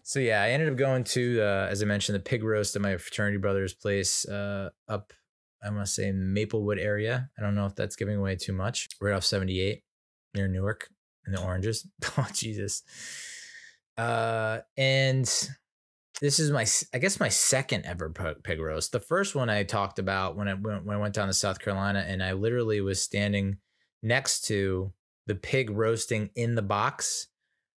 So yeah, I ended up going to, as I mentioned, the pig roast at my fraternity brother's place up, I want to say Maplewood area. I don't know if that's giving away too much. Right off 78 near Newark in the Oranges. Oh, Jesus. And this is I guess my second ever pig roast. The first one I talked about when I went down to South Carolina, and I literally was standing next to the pig roasting in the box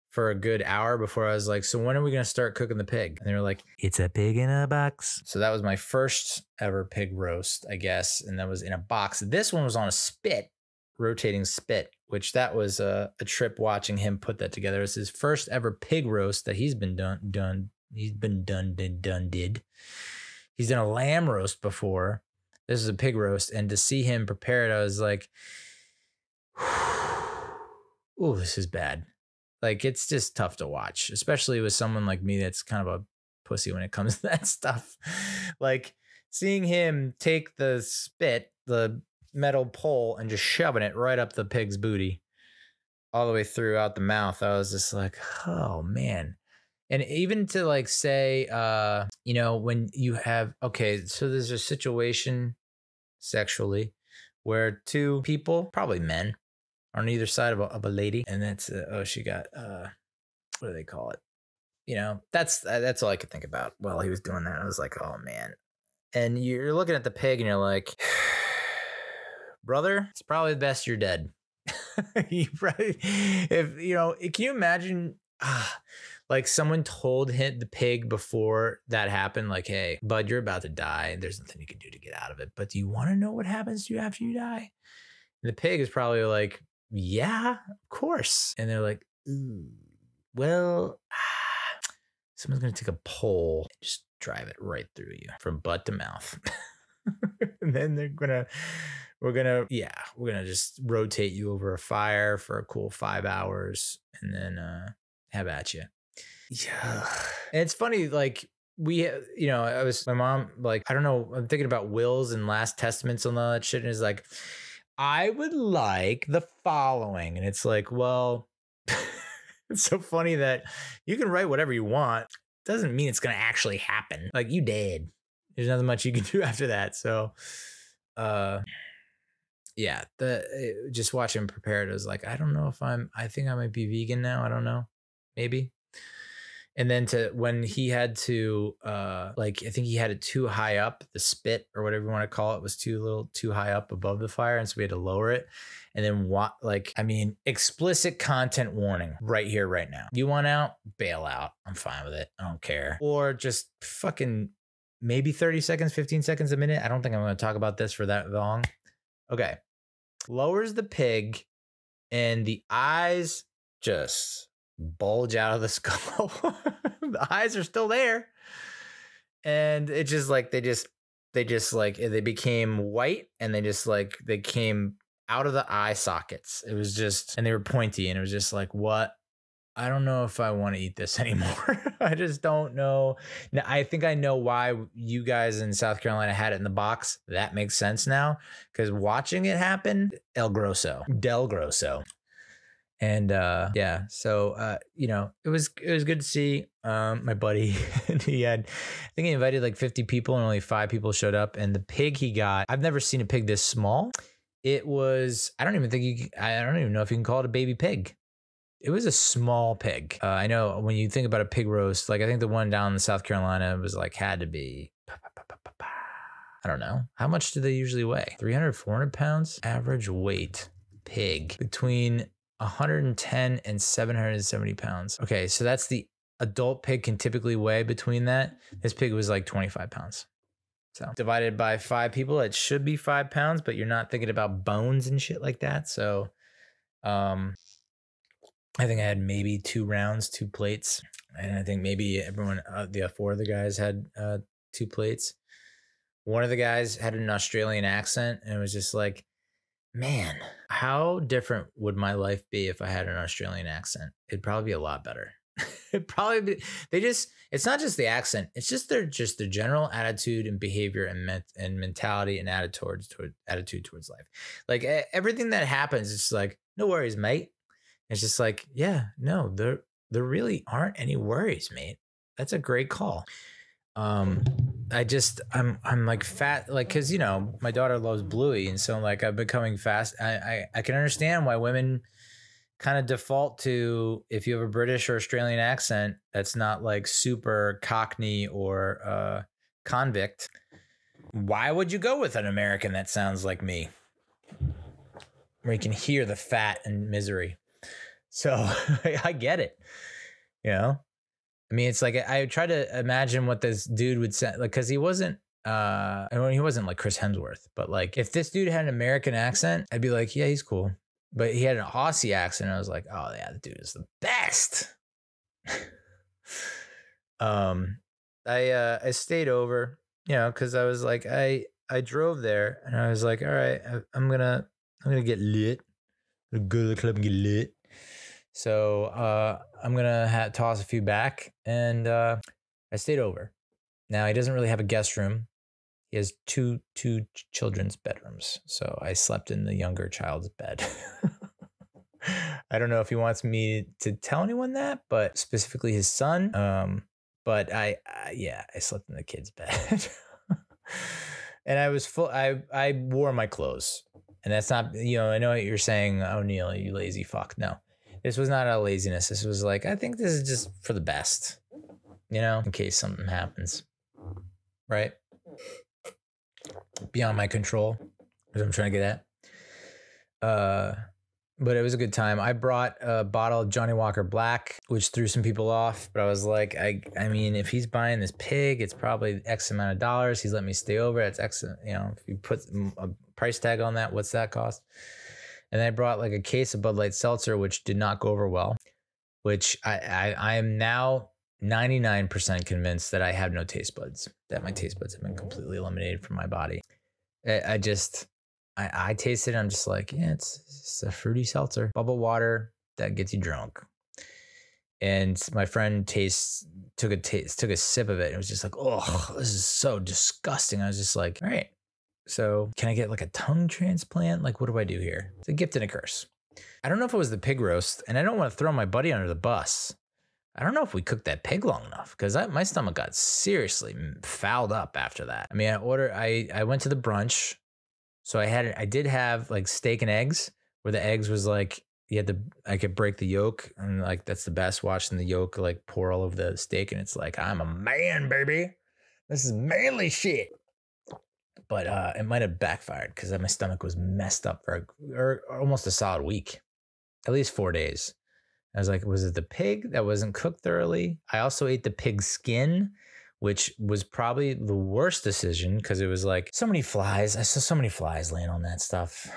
for a good hour before I was like, so when are we going to start cooking the pig? And they were like, it's a pig in a box. So that was my first ever pig roast, I guess. And that was in a box. This one was on a spit, rotating spit, which that was a trip watching him put that together. It's his first ever pig roast that he's been done. He's did. He's done a lamb roast before. This is a pig roast. And to see him prepare it, I was like, oh, this is bad. Like, it's just tough to watch, especially with someone like me that's kind of a pussy when it comes to that stuff. Like, seeing him take the spit, the metal pole, and just shoving it right up the pig's booty all the way throughout the mouth, I was just like, oh, man. And even to like say, when you have, okay, so there's a situation sexually where two people, probably men, on either side of a lady, and that's she got what do they call it? That's all I could think about while he was doing that. I was like, oh man. And you're looking at the pig and you're like, brother, it's probably best you're dead. You probably, can you imagine like someone told the pig before that happened, like, hey, bud, you're about to die and there's nothing you can do to get out of it, but do you want to know what happens to you after you die? And the pig is probably like, yeah, of course. And they're like, ooh, well, someone's going to take a pole and just drive it right through you from butt to mouth. And then we're going to just rotate you over a fire for a cool 5 hours and then have at you. Yeah. And it's funny, like, my mom, like, I don't know, I'm thinking about wills and last testaments and all that shit. And it's like, I would like the following. And it's like, well, it's so funny that you can write whatever you want. Doesn't mean it's going to actually happen. Like, you did. There's nothing much you can do after that. So, just watching him prepare it, I was like, I don't know if I think I might be vegan now. I don't know. Maybe. And then when he had to, I think he had it too high up, the spit or whatever you want to call it was too high up above the fire. And so we had to lower it. And then explicit content warning right here, right now. You want out? Bail out. I'm fine with it. I don't care. Or just fucking maybe 30 seconds, 15 seconds a minute. I don't think I'm going to talk about this for that long. Okay. Lowers the pig and the eyes just bulge out of the skull. The eyes are still there, and it just like they became white, and they came out of the eye sockets. It was just, and they were pointy, and it was just like, what? I don't know if I want to eat this anymore. I just don't know. Now, I think I know why you guys in South Carolina had it in the box. That makes sense now, because watching it happen, Del Grosso. And so it was good to see my buddy. And I think he invited like 50 people and only 5 people showed up. And the pig he got, I've never seen a pig this small. It was, I don't even know if you can call it a baby pig. It was a small pig. I know when you think about a pig roast, like I think the one down in South Carolina was like, had to be, I don't know. How much do they usually weigh? 300, 400 pounds? Average weight pig between 110 and 770 pounds. Okay, so that's the adult pig can typically weigh between that. This pig was like 25 pounds. So divided by 5 people, it should be 5 pounds, but you're not thinking about bones and shit like that. So I think I had maybe 2 rounds, 2 plates. And I think maybe everyone, the 4 of the guys had 2 plates. One of the guys had an Australian accent, and it was just like, man, how different would my life be if I had an Australian accent? It'd probably be a lot better. It'd probably be, it's not just the accent. It's just their general attitude and behavior and mentality and attitude towards life. Like everything that happens, it's like, no worries, mate. It's just like, yeah, no, there really aren't any worries, mate. That's a great call. I'm like fat, like, cause you know, my daughter loves Bluey. And so like I'm becoming fast. I can understand why women kind of default to, if you have a British or Australian accent, that's not like super Cockney or convict. Why would you go with an American that sounds like me? Where you can hear the fat and misery. So I get it. You know? I mean, it's like I try to imagine what this dude would say, like, because he wasn't like Chris Hemsworth, but like if this dude had an American accent, I'd be like, yeah, he's cool. But he had an Aussie accent. I was like, oh yeah, the dude is the best. I stayed over, you know, because I was like, I drove there and I was like, all right, I'm gonna get lit. I'm gonna go to the club and get lit. So I'm gonna toss a few back, and I stayed over. Now he doesn't really have a guest room. He has two children's bedrooms, so I slept in the younger child's bed. I don't know if he wants me to tell anyone that, but specifically his son. But I slept in the kid's bed, and I was full. I wore my clothes, and that's not, you know, I know what you're saying. Oh, Neil, you lazy fuck. No. This was not a laziness. This was like, I think this is just for the best, you know, in case something happens, right? Beyond my control, is what I'm trying to get at. But it was a good time. I brought a bottle of Johnny Walker Black, which threw some people off. But I was like, I mean, if he's buying this pig, it's probably X amount of dollars. He's letting me stay over. It's X, you know, if you put a price tag on that, what's that cost? And I brought like a case of Bud Light Seltzer, which did not go over well, which I am now 99% convinced that I have no taste buds, that my taste buds have been completely eliminated from my body. I tasted it. I'm just like, yeah, it's a fruity seltzer, bubble water that gets you drunk. And my friend took a sip of it. It was just like, oh, this is so disgusting. I was just like, all right. So can I get like a tongue transplant? Like, what do I do here? It's a gift and a curse. I don't know if it was the pig roast, and I don't want to throw my buddy under the bus. I don't know if we cooked that pig long enough, because my stomach got seriously fouled up after that. I mean, I went to the brunch. So I did have like steak and eggs, where the eggs was like, I could break the yolk, and like, that's the best, watching the yolk like pour all over the steak. And it's like, I'm a man, baby. This is manly shit. But it might have backfired, because my stomach was messed up for almost a solid week, at least 4 days. I was like, was it the pig that wasn't cooked thoroughly? I also ate the pig skin, which was probably the worst decision, because it was like so many flies. I saw so many flies laying on that stuff.